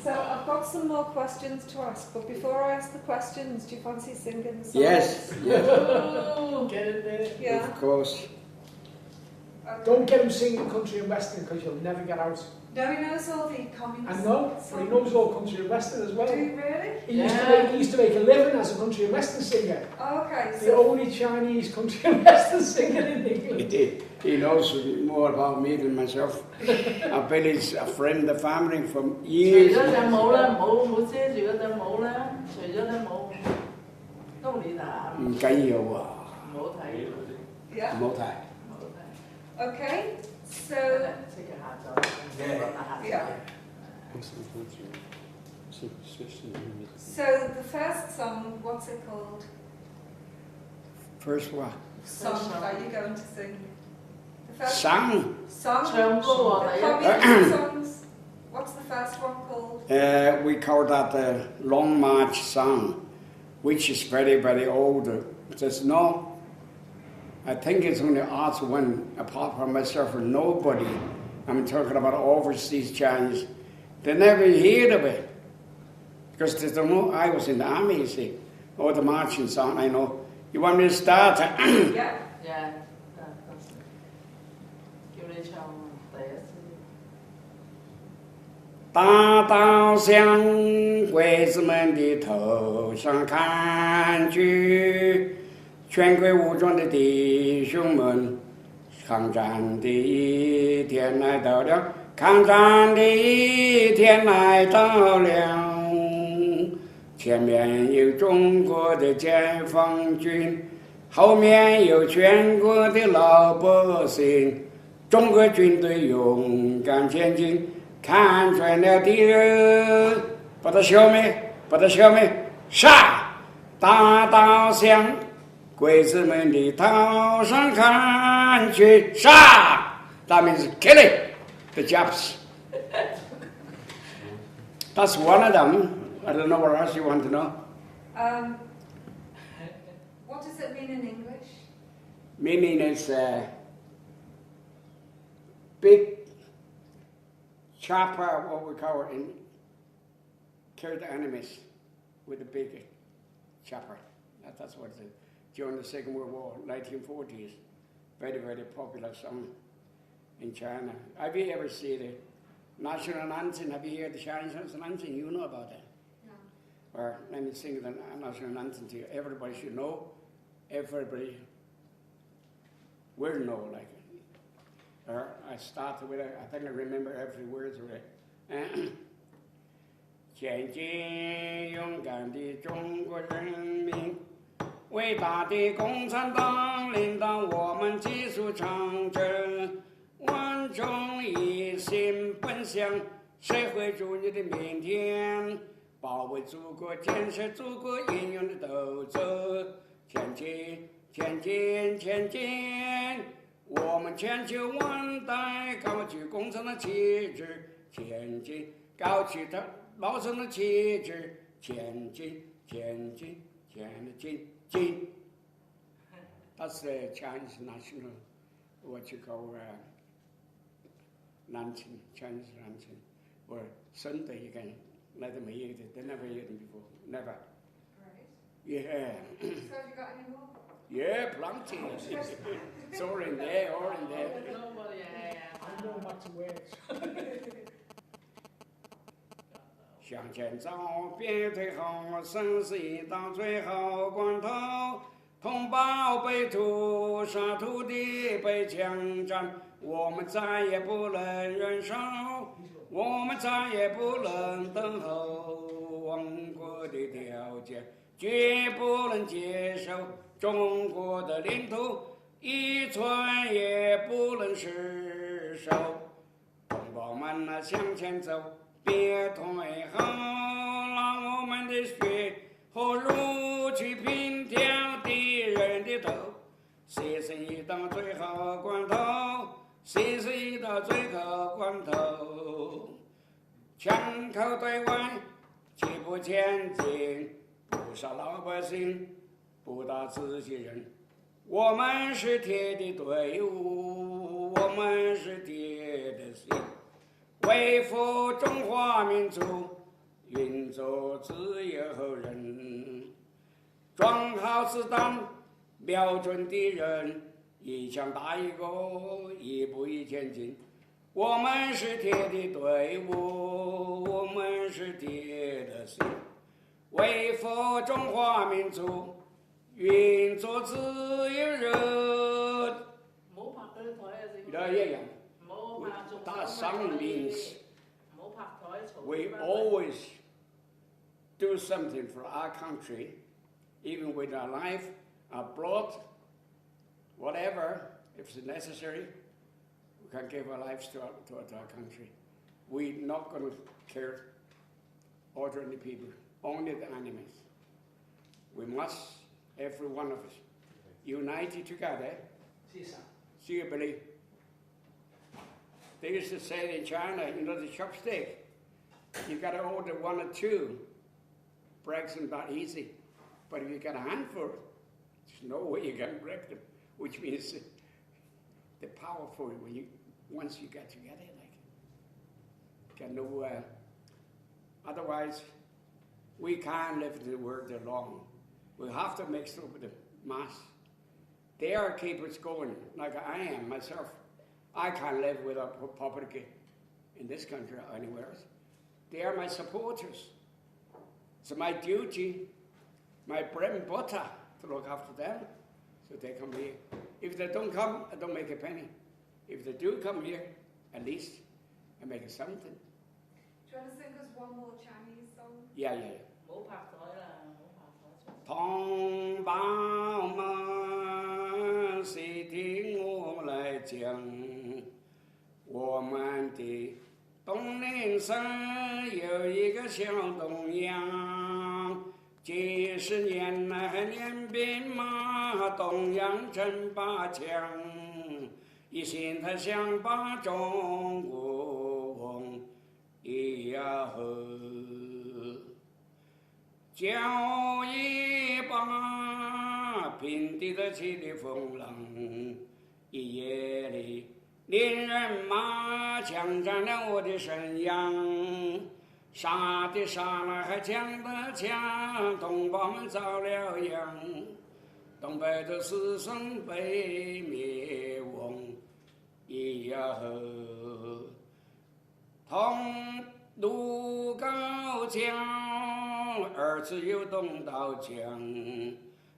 So I've got some more questions to ask, but before I ask the questions, do you fancy singing the song? Yes. Oh, get it there. Yeah. Of course. Okay. Don't get him singing country and western because you'll never get out. No, he knows all the communist I know, but he knows all country and western as well. Do you really? He used to make a living as a country and western singer. Oh, okay. The only Chinese country and western singer in England. He knows more about me than myself. I've been his a friend, a family from years. 除咗隻帽啦，冇遮住嗰隻帽啦，除咗隻帽，都理打。唔緊要啊，唔好睇，Yeah. 唔好睇。 Okay. So. 星期下晝，下晝。 Yeah. So the first song, what's it called? First what? Song are you going to sing? The first Song. Song. 唱歌喎，第一。 Communist songs. What's the first one called? We call that the Long March song, which is very, very old. There's no, I think it's only us one, apart from myself, or nobody. I'm talking about overseas Chinese. They never heard of it. Because they don't know I was in the army, you see. Or the marching song, I know. You want me to start? Yeah. Yeah. 叫你唱第一次。大刀向鬼子们的头上砍去，全国武装的弟兄们，抗战的一天来到了，抗战的一天来到了。前面有中国的解放军，后面有全国的老百姓，中国军队勇敢前进。看穿了敌人，把他消灭，把他消灭，杀！大刀向鬼子们的头上砍去，杀！ That means killing the Japs. That's one of them. I don't know what else you want to know. What does it mean in English? Meaning is big chopper, what we call it, in kill the enemies with a big chopper. That's what it is. During the Second World War, 1940s, very, very popular song in China. Have you ever seen the national anthem? Have you heard the Chinese national anthem? You know about that? No. Or let me sing the national anthem to you. Everybody should know. Everybody will know, like it. Or I started with it. I think I remember every word of it. 前进勇敢的中国人民，伟大的共产党领导我们继续长征，万众一心奔向社会主义的明天，保卫祖国、建设祖国英勇的斗争，前进，前进，前进。 我们千秋万代高举共产的旗帜前进，高举它老生的旗帜前进，前进，前进，进。That's the Chinese national, what you call Nanjing, Chinese Nanjing, or Sunday you can let them hear it. They never heard it before, never. Right. Yeah. So have you got any more? Yeah, plenty. It's all in there, all in there. Nobody, I'm going back to words. 向前走，别退后，生死已到最后关头。同胞被屠杀，土地被强占，我们再也不能忍受，我们再也不能等候。亡国的条件绝不能接受，中国的领土一寸也不能失守。同胞们啊，向前走，别退后，让我们的血和肉去平挑敌人的头。牺牲一到最后关头，牺牲一到最后关头。枪口对外，疾步前进，不杀老百姓，不打自己人。我们是铁的队伍，我们是铁的心，维护中华民族愿做自由人。装好子弹，瞄准敌人，一枪打一个，一步一前进。我们是铁的队伍，我们是铁的心，为佛中华民族，愿做自由人。唔好拍嗰啲台啊！一樣。唔好拍中 That 手 song 咪 means 唔好拍台嘈。 we always do something for our country, even with our life, our blood, whatever, if it's necessary, we can give our lives to our country. We're not going to care ordinary people, only the enemies. We must, every one of us, united together. 是啥？ See you, Billy. They used to say in China, you know, the chopstick, you got to order one or two. Breaks them that easy. But if you got a handful, there's no way you can break them, which means they're powerful when once you get together, like. Got no, otherwise, we can't live in the world alone. We have to mix up with the mass. They are keep us going, like I am myself. I can't live without poverty in this country or anywhere else. They are my supporters. It's my duty, my bread and butter to look after them. So they come here. If they don't come, I don't make a penny. If they do come here, at least I make something. Do you want to sing us one more Chinese song? Yeah. 唔好拍台啦，唔好拍台嘈。同胞们，谁听我来讲？我们的东陵山有一个小东阳，几十年来练兵马，东阳城八强，一心他想把中国往一呀呵。叫一把平地的起的风浪，一夜里令人马抢占了我的沈阳，杀的杀了还抢的抢，同胞们遭了殃，东北的子孙被灭亡，咿呀呵，同渡高江，儿子又动刀枪，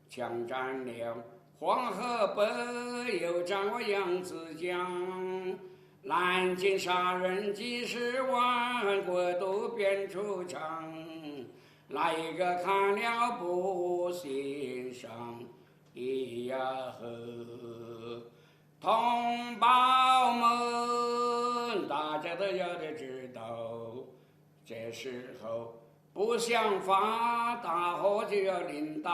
抢占了黄河北，又占我扬子江，南京杀人几十万，国都变出场，哪一个看了不心伤？咿呀呵，同胞们，大家都要得知道，这时候不想发大火就要领导，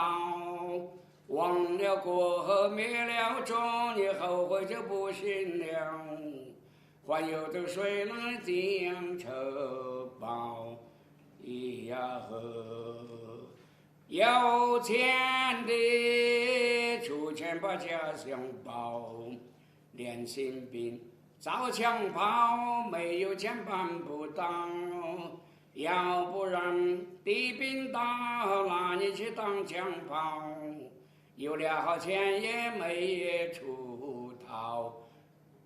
忘了国和灭了种，你后悔就不行了。还有的水来将仇报，咿呀呵，有钱的出钱把家乡保，连心病造枪炮，没有钱办不到。要不然地兵到，哪里去当枪炮？有了好钱也没出逃，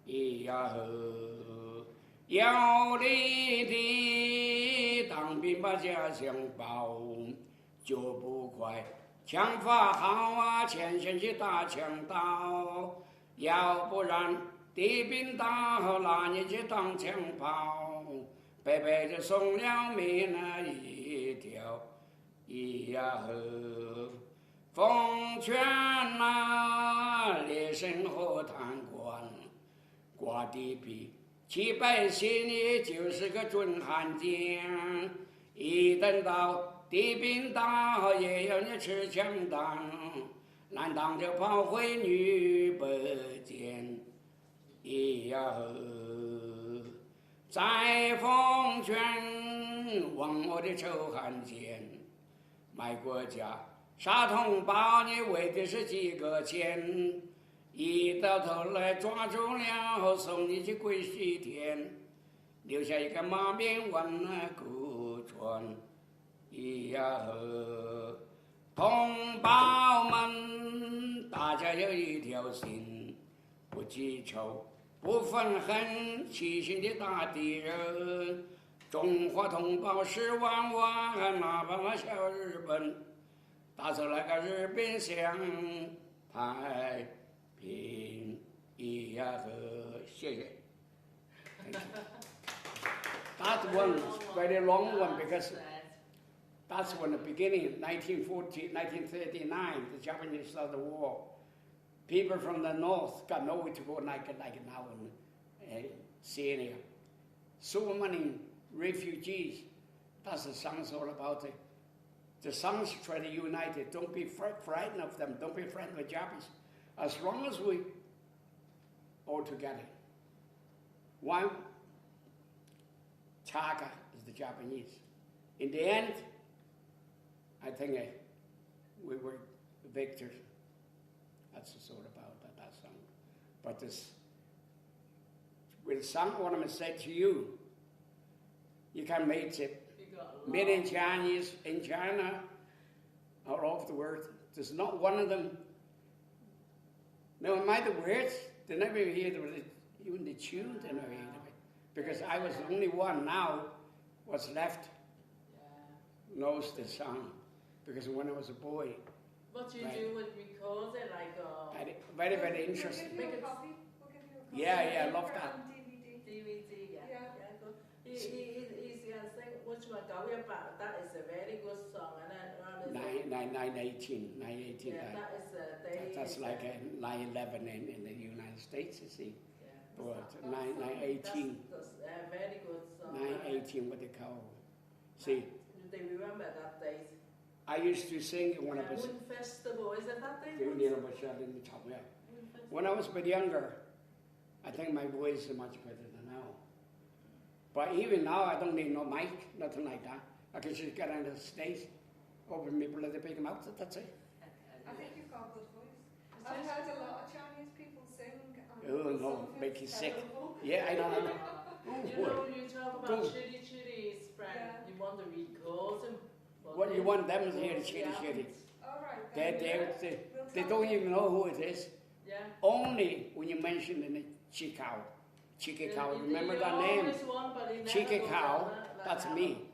咿呀呵，有力的当兵把家乡保，脚步快，枪法好啊，前线去打枪刀。要不然地兵到，哪里去当枪炮？白白就送了命那一条，咿呀呵，奉劝那烈士和贪官，刮地皮欺百姓，你就是个准汉奸。一等到地兵到，也要你吃枪当，难当就跑回女北监，咿呀呵。再奉劝亡我的仇汉奸，卖国家杀同胞，你为的是几个钱？一到头来抓住了，送你去跪西天，留下一个马面万古传，咿呀呵，同胞们，大家有一条心，不记仇，不愤恨，齐心的打敌人。中华同胞是万万，哪怕那小日本，打出那个日本向太平。咿呀呵，谢谢。That one is very long one because that's when the beginning, 1939, the Japanese started the war. People from the north got nowhere to go like now in Syria. So many refugees. That's the song's all about it. The songs try to unite it. Don't be frightened of them. Don't be frightened of Japanese. As long as we all together. One, Chaka is the Japanese. In the end, I think we were victors. That's the sort about that song. But this, with song ornament said to you, you can make it made in Chinese, in China, all over the world. There's not one of them. No matter the words, they never hear even the tune, they never hear of it. Because I was the only one now what's left knows the song. Because when I was a boy, what you do with record it very, very interesting. We'll give you a copy. We'll give you a copy. Yeah, I love that. DVD, Yeah. good. He's saying which one go about. That is a very good song, and 918. yeah, that is That's like a 9/11 in the United States, you see. Yeah. But 918. That's a very good song. 918, what they call. See, They remember that date. I used to sing it when I was. Moon Festival, is it that day? When I was a bit younger, I think my voice is much better than now. But even now, I don't need no mic, nothing like that. I can just get on the stage, open people at the big mouth, that's it. I think you've got a good voice. I've heard a lot of Chinese people sing. Oh no, some of make it's you sick. terrible. Yeah, I know. You know, when you talk about Go. chitty friend, you want to record them. What you want them to hear the chitty. All right. They don't even know who it is. Yeah. Only when you mention in the Chikao. Chikao, remember that name? Chikao, that's me.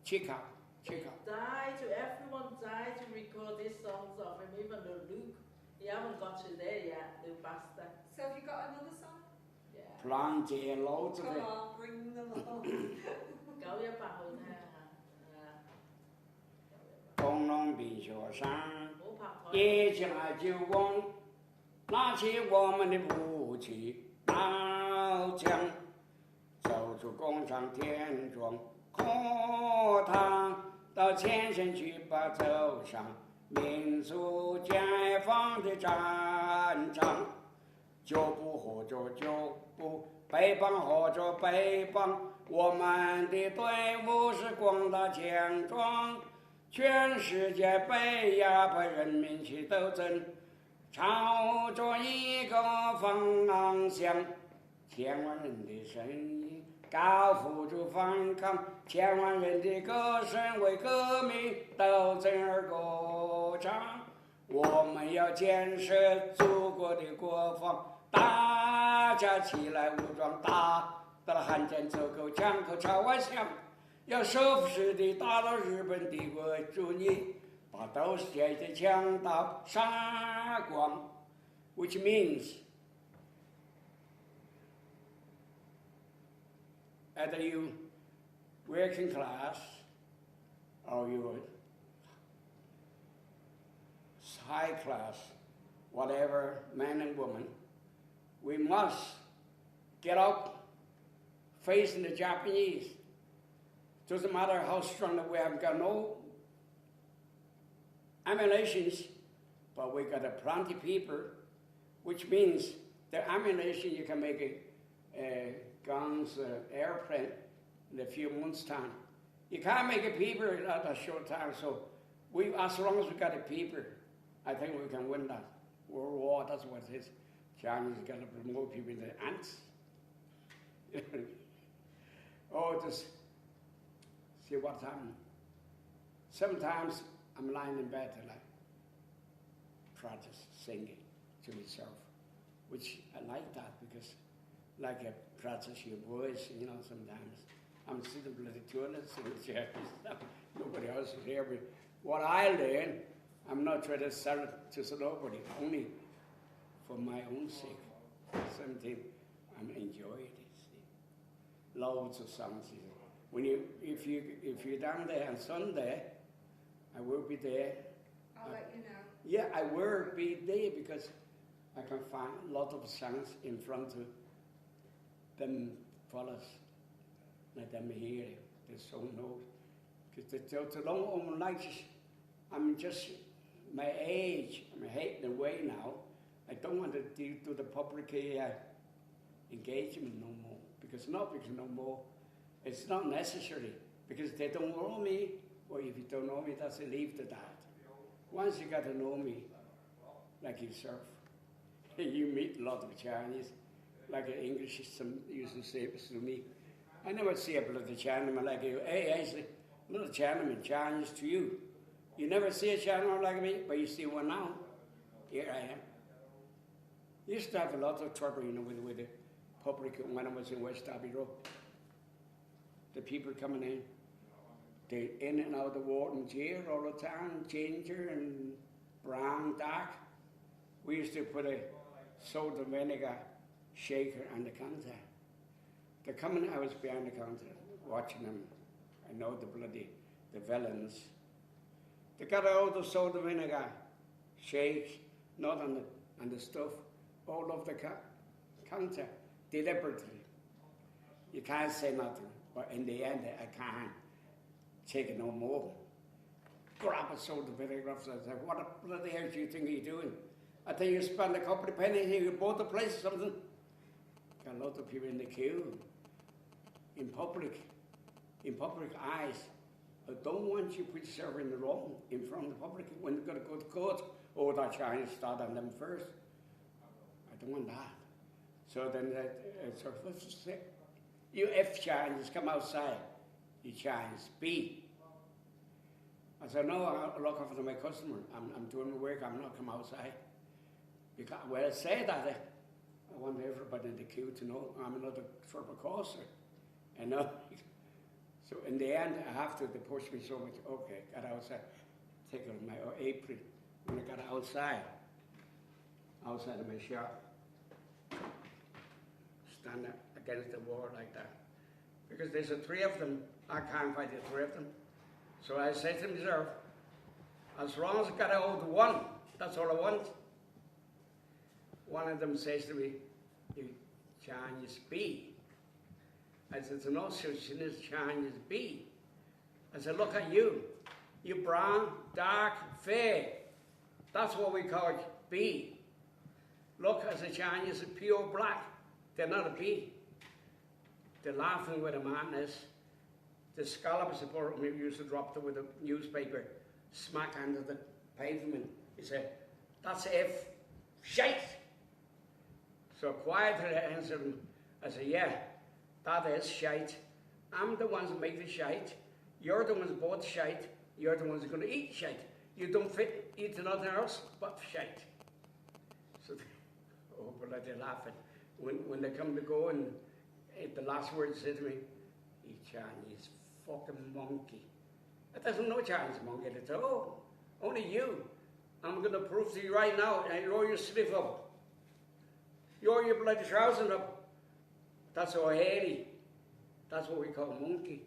Chikao. Everyone died to record these songs of him, even though Luke, he haven't got you there yet, Luke Basta. So have you got another song? Yeah. Plenty, loads of Come it. on, bring them along. Go your back on her. 东龙冰雪山，唔好拍台。一起来就往，拿起我们的武器，刀枪，走出工厂田庄课堂，到前线去吧，走上民族解放的战场，脚步合着脚步，背帮合着背帮，我们的队伍是广大强壮。全世界被压迫人民去斗争，朝着一个方向，千万人的声音高呼着反抗，千万人的歌声为革命斗争而歌唱。我们要建设祖国的国防，大家起来武装，打到了汉奸走狗，枪口朝外响。要收拾地打倒日本帝国主义，把都市界的强盗杀光 ，which means either you working class or you high class, whatever, man and woman, we must get up facing the Japanese. Doesn't matter how strong we have got no ammunitions, but we got a plenty people, which means the ammunition you can make guns, airplane in a few months' time. You can't make a paper in a short time, so we, as long as we got a paper, I think we can win that World War. That's what it is. Chinese got to put more people in the ants. Oh, just see what's happening. Sometimes I'm lying in bed and I practice singing to myself, which I like that because like I practice your voice, you know, sometimes. I'm sitting bloody toilets in the chair. Nobody else is here, but what I learn, I'm not trying to sell it to nobody, only for my own sake. Something I'm enjoying it. See. Loads of songs. When if you're down there on Sunday, I will be there. I'll let you know. Yeah, I will be there because I can find a lot of songs in front of them fellas. Let them hear it. They're so know. Because the long I'm just my age. I'm hating away now. I don't want to do the public engagement no more. Because no more. It's not necessary. Because they don't know me. Or if you don't know me, that's a leave to that. Once you got to know me, like yourself, you meet a lot of Chinese, like an English used to say to me. I never see a bloody Chinaman like you. Hey, I say, not a Chinaman, Chinese to you. You never see a Chinaman like me, but you see one now. Here I am. Used to have a lot of trouble, you know, with the public when I was in West Abbey Road. The people coming in, they in and out of the water and chair all the time, ginger and brown, dark. We used to put a soda vinegar shaker on the counter. They're coming, I was behind the counter, watching them. I know the villains. They got all the soda vinegar, shake, not on the stuff, all over the counter, deliberately. You can't say nothing, but in the end, I can't take it no more. Grab a soda vinegar off and say, what the bloody hell do you think you're doing? I think you spend a couple of pennies here, you bought the place or something. Got a lot of people in the queue. In public eyes. I don't want you to put yourself in the wrong in front of the public when they've got to go to court. Oh, that Chinese start on them first. I don't want that. So then, let's just say, you F Chinese, come outside. You Chinese, B. I said, no, I'll look after my customer. I'm doing my work, I'm not come outside. Because, well, I say that, I want everybody in the queue to know I'm another sort of causer. And so in the end, I have to, they push me so much. Okay, got outside, take off my apron. When I got outside of my shop, stand against the wall like that. Because there's three of them, I can't fight the three of them. So I say to myself, as long as I got hold of one, that's all I want. One of them says to me, you Chinese bee. I said, there's no such thing as Chinese bee. I said, look at you. You're brown, dark, fair. That's what we call bee. Look, as a Chinese, pure black. They're not a bee. They're laughing with a madness. The scallops we used to drop them with a newspaper, smack under the pavement. He said, that's F, shite. So quietly I answered him. I said, yeah, that is shite. I'm the ones who make the shite. You're the ones who bought shite. You're the ones who are going to eat shite. You don't fit, eat nothing else but shite. So, oh, but they're laughing. When they come to go and the last word said to me, you Chinese fucking monkey. That doesn't know Chinese monkey at all. Only you. I'm going to prove to you right now, and roll your sleeve up. Roll your bloody trousers up. That's our hairy. That's what we call a monkey.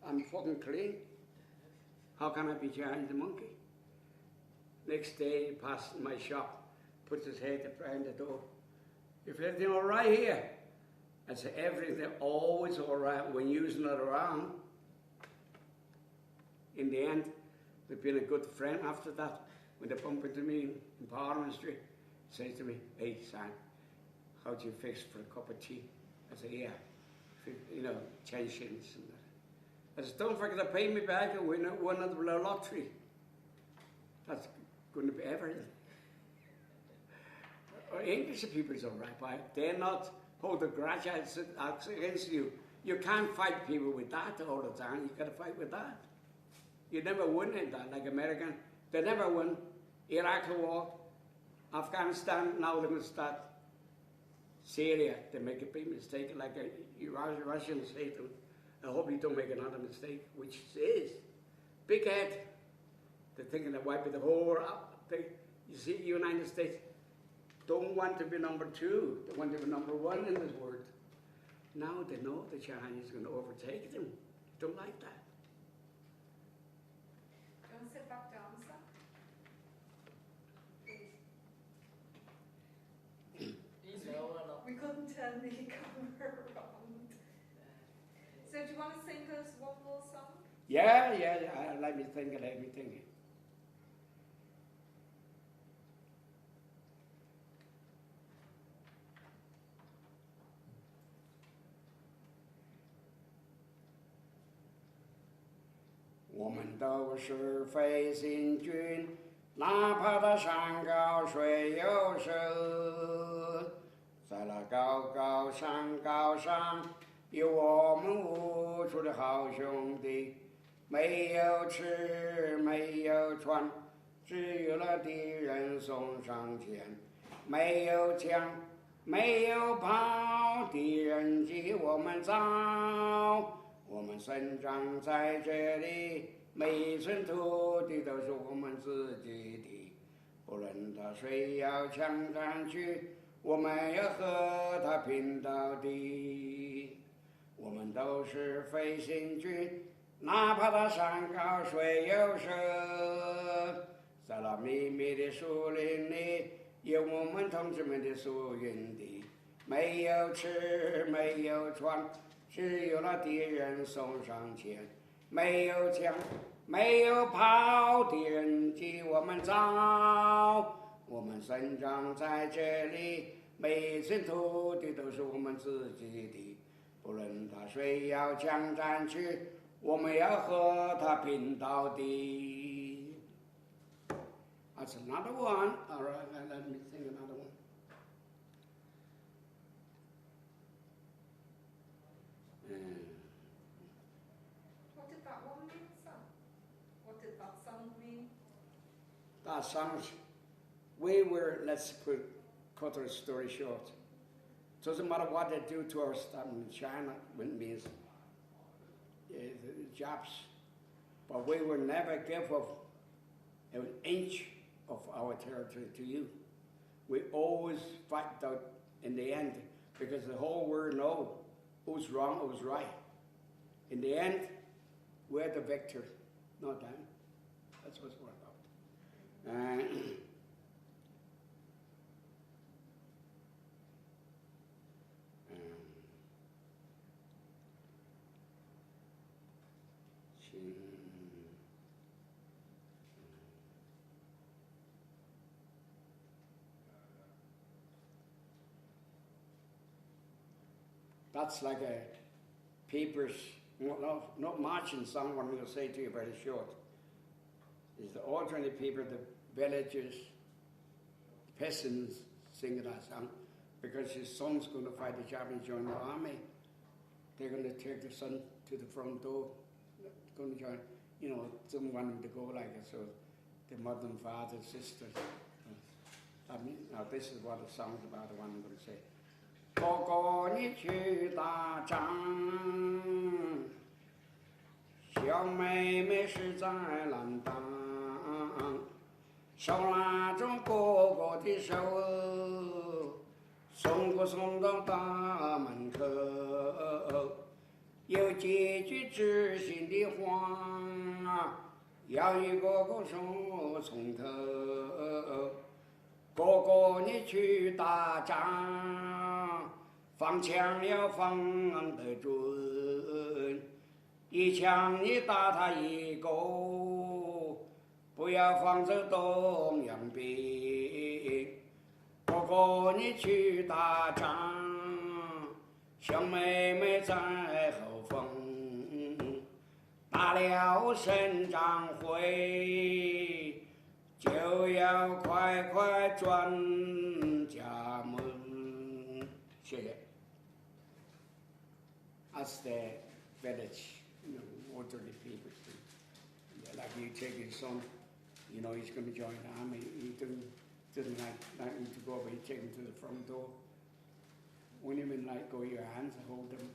I'm fucking clean. How can I be Chinese monkey? Next day, he passed my shop, puts his head behind the door. Is everything all right here? I said, everything always all right when you're not around. In the end, they've been a good friend after that. When they bump into me in Parliament Street, says to me, hey, son, how do you fix for a cup of tea? I said, yeah, 10 shillings. I said, don't forget to pay me back and win another lottery. That's going to be everything. English people is all right, but they're not hold a grudge against you. You can't fight people with that all the time. You got to fight with that. You never win in that, like American. They never win. Iraq war, Afghanistan, now they're going to start Syria. They make a big mistake, like Russians say to them. I hope you don't make another mistake, which is big head. They're thinking of wiping the whole world out. You see, United States don't want to be number 2. They want to be number 1 in this world. Now they know the Chinese are going to overtake them. Don't like that. Do you want to sit back down, sir? Please. We couldn't turn the camera around. So do you want to sing us one more song? Yeah. Let me think.我们都是飞行军，哪怕它山高水又深，在那高高山高上，有我们无数的好兄弟。没有吃，没有穿，只有那敌人送上前。没有枪，没有炮，敌人急我们早。我们生长在这里，每一寸土地都是我们自己的。不论他谁要抢占去，我们要和他拼到底。我们都是飞行军。哪怕它山高水又深，在那密密的树林里，有我们同志们的宿营地。没有吃，没有穿，只有那敌人送上前。没有枪，没有炮，敌人急我们早。我们生长在这里，每一寸土地都是我们自己的。不论他谁要抢占去，我们要和他拼到底。That's another one. All right, let me sing another one. What did that one mean, sir? What did that song mean? That song, let's cut the story short. Doesn't matter what they do to our stuff in China, when it means the Japs, but we will never give up an inch of our territory to you. We always fight out in the end, because the whole world knows who's wrong, who's right. In the end, we're the victor, not them. That's what it's all about. That's like a papers, not marching song, what I'm going to say to you very short. It's the ordinary people, the villagers, peasants sing that song, because his son's going to fight the Japanese join the army. They're going to take the son to the front door, going to join, some want him to go like it, so the mother and father, sisters. Now this is what the song's about, the one I'm going to say. 哥哥，你去打仗，小妹妹是在蓝当，手拉着哥哥的手，送到大门口，有几句知心的话，要与哥哥说从头。哥哥，你去打仗，放枪要放得准，一枪你打他一个，不要放走东洋兵。哥哥，你去打仗，小妹妹在后方，打了胜仗回。就要快快转家门。谢谢。That's the village, orderly people. They like you take his son, you know, he's going to join the army. He didn't like him to go, but he take him to the front door. Wouldn't even like go your hands and hold them.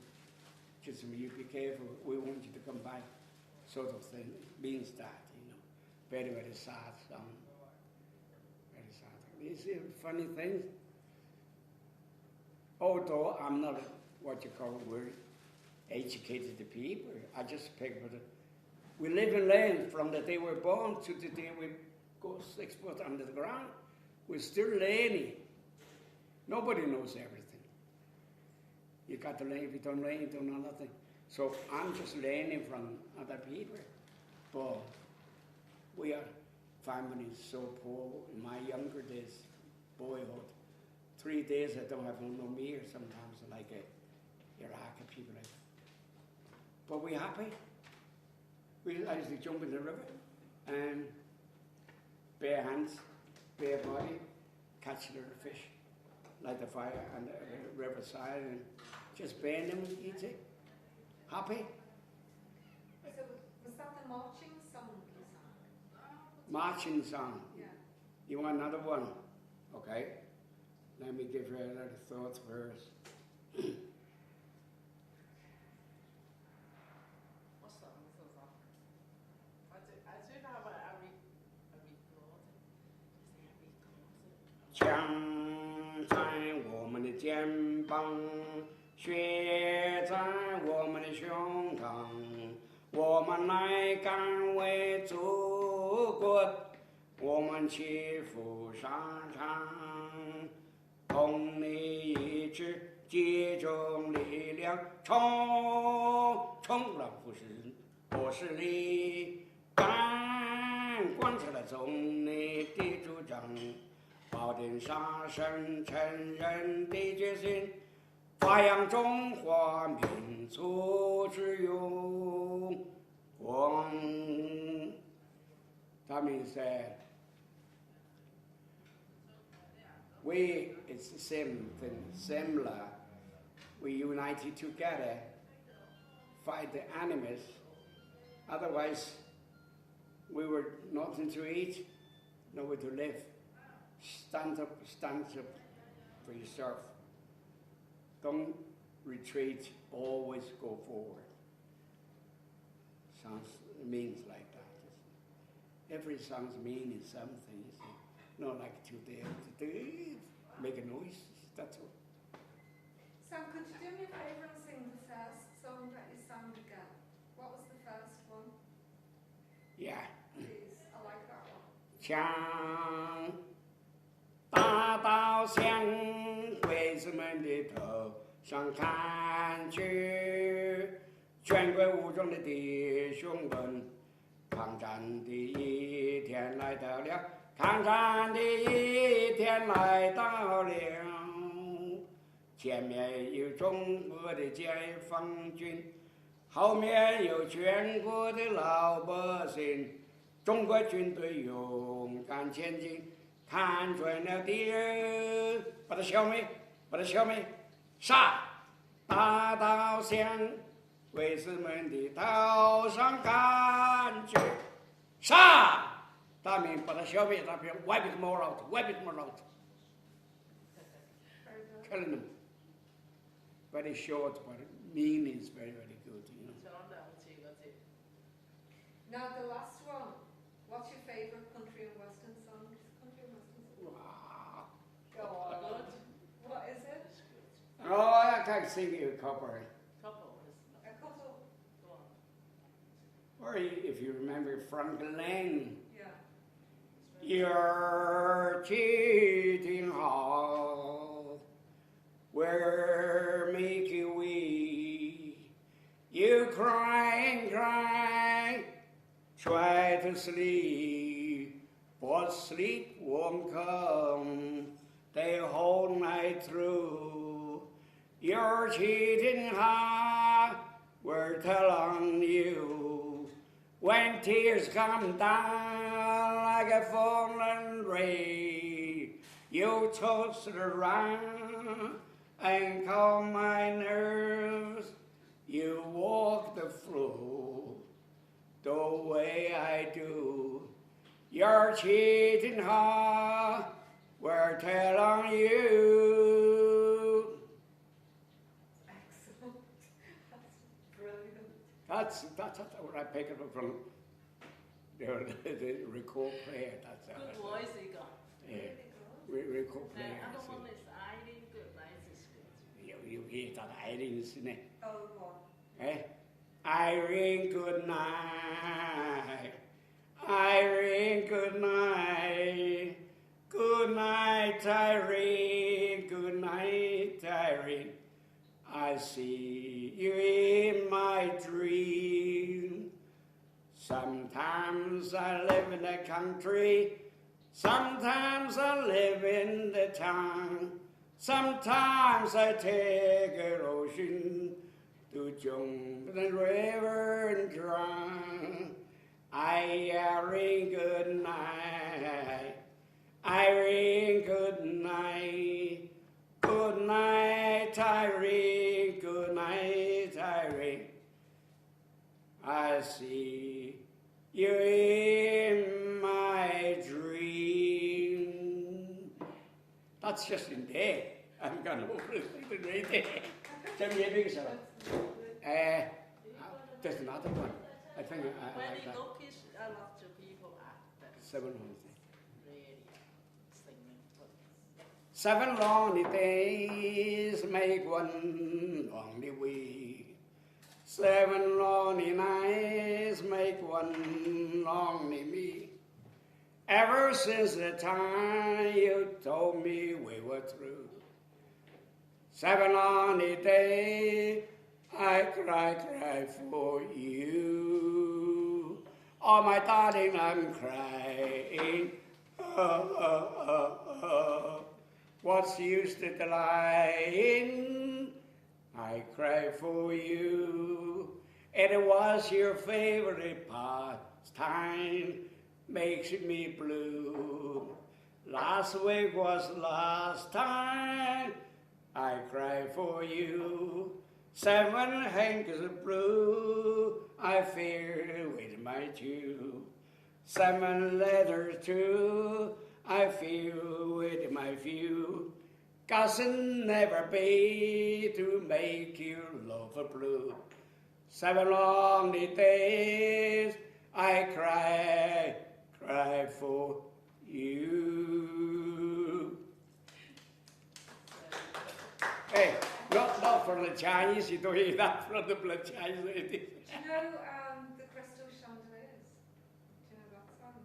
Just you be careful, we want you to come back, sort of thing. Means that, you know. Very, very sad song. Very sad. You see funny things? Although I'm not what you call very educated people, I just pick with it. We live in land from the day we're born to the day we go 6 foot under the ground. We're still learning. Nobody knows everything. You got to learn. If you don't learn, you don't know nothing. So I'm just learning from other people. But we are families so poor. In my younger days, boyhood, 3 days I don't have no meal sometimes, like Iraqi people like that. But we're happy. I used to jump in the river and bare hands, bare body, catch little fish, light the fire on the riverside and just burn them and eat it. Happy. So was that the marching song you sang? Marching song. Yeah. You want another one? Okay. Let me give you a little thought first. What's that? I do have a record. 枪在我们的肩膀，血在我们的胸膛，我们来敢为祖国，我们起伏沙场，同你一致集中力量，冲浪不是不是力，敢贯彻了总理的主张。保定杀神成人的决心，发扬中华民族之荣光。That means that it's the same thing, similar. We united together, fight the enemies. Otherwise, we were nothing to eat, nowhere to live. Stand up for yourself. Don't retreat, always go forward. Sounds means like that. Every song's meaning something, you see. Not like today, make a noise, that's all. Sam, could you do me a favour and sing the first song that you sang again? What was the first one? Yeah. Please, I like that one. 枪打到向鬼子们的头上看去，全国武装的弟兄们，抗战的一天来到了，抗战的一天来到了。前面有中国的解放军，后面有全国的老百姓，中国军队勇敢前进。看准了敌人，把他消灭，把他消灭，杀！大刀向鬼子们的头上砍去，杀！大明把他消灭，他别 wipe it more out, wipe it more out. Killing them. Very short, but meaning is very, very good, you know. Now the last one. What's your favourite country and western song? Wow. Go on. What is it? Oh, I can't sing you a couple. A couple. Go on. Or if you remember Frank Lane. Yeah. You're cheating hall, where make you weep? You cry and cry, try to sleep, but sleep won't come the whole night through. You're cheating hard, we're telling you. When tears come down like a falling rain, you toss it around and calm my nerves. You walk the floor the way I do. Your cheating heart will tell on you. Excellent. That's brilliant. That's what I picked up from the record player. That's Good voice you got. yeah, Really good. record The player. other one is Eileen, good, nice is good. You hear that Eileen, isn't it? Oh, go on. Eh? Irene, good night. Irene, good night. Good night, Irene. Good night, Irene. I see you in my dream. Sometimes I live in the country. Sometimes I live in the town. Sometimes I take an ocean to jump in the river and drown. Irene, good night. Irene, good night. Good night, Irene. Good night, Irene. I see you in my dream. That's just in there. I'm going over it right there. Tell me anything, sir. There's another one. I think I When like you that. look, a lot of people after 700. really singing. 7 lonely days make one lonely week. 7 lonely nights make one lonely me. Ever since the time you told me we were through. 7 lonely days I cry for you. Oh, my darling, I'm crying. What's the use to lying? I cry for you. And it was your favorite pastime, makes me blue. Last week was the last time I cry for you. 7 hankies of blue I fear with my two. 7 letters too I feel with my few. 'Cause it never be to make you love a blue. 7 lonely days I cry for you. Hey, not for the Chinese, you don't hear that from the blood Chinese. Do you know the Crystal Chandeliers? Do you know that song?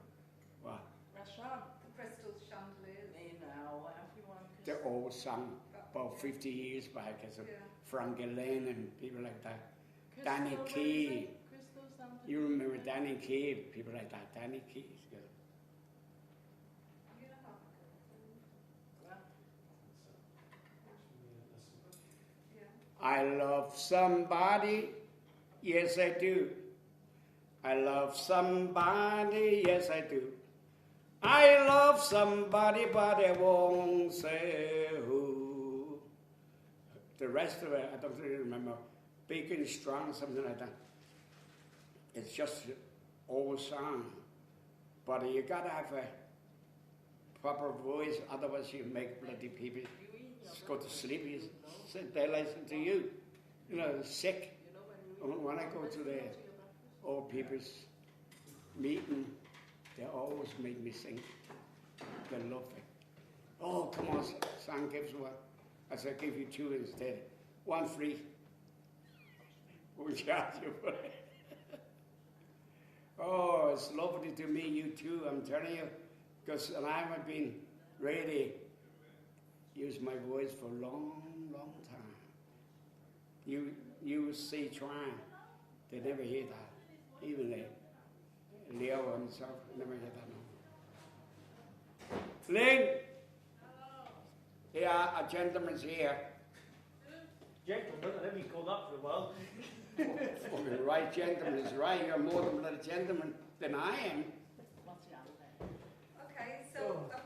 What? Restaurant. The Crystal Chandeliers. You know, everyone could They're all sung about 50 years back as a Yeah. Frank Lane and people like that. Crystal, Danny what is Key. it? Crystal something. You remember Danny Key, people like that. Danny Key. You know how Well, yeah. I love somebody, yes I do. I love somebody, yes I do. I love somebody, but I won't say who. The rest of it, I don't really remember. Big and strong, something like that. It's just old song. But you gotta have a proper voice, otherwise you make bloody people just go to sleep. You sit there listening to you. You know, sick. When I go to the old people's meeting, they always make me sing. They love it. Oh, come on, son, give us one. I said, I'll give you 2 instead. 1 free. We'll charge you for it. Oh, it's lovely to meet you too, I'm telling you. Because I haven't been really used my voice for a long, long time. You see Chuan, they never hear that. Even Leo himself never hear that. No. Ling! Yeah, a gentleman's here. Gentlemen, I haven't called up for a while. Fucking right, gentleman is right. You're more than a gentleman than I am. what's the other? Okay, so Oh. have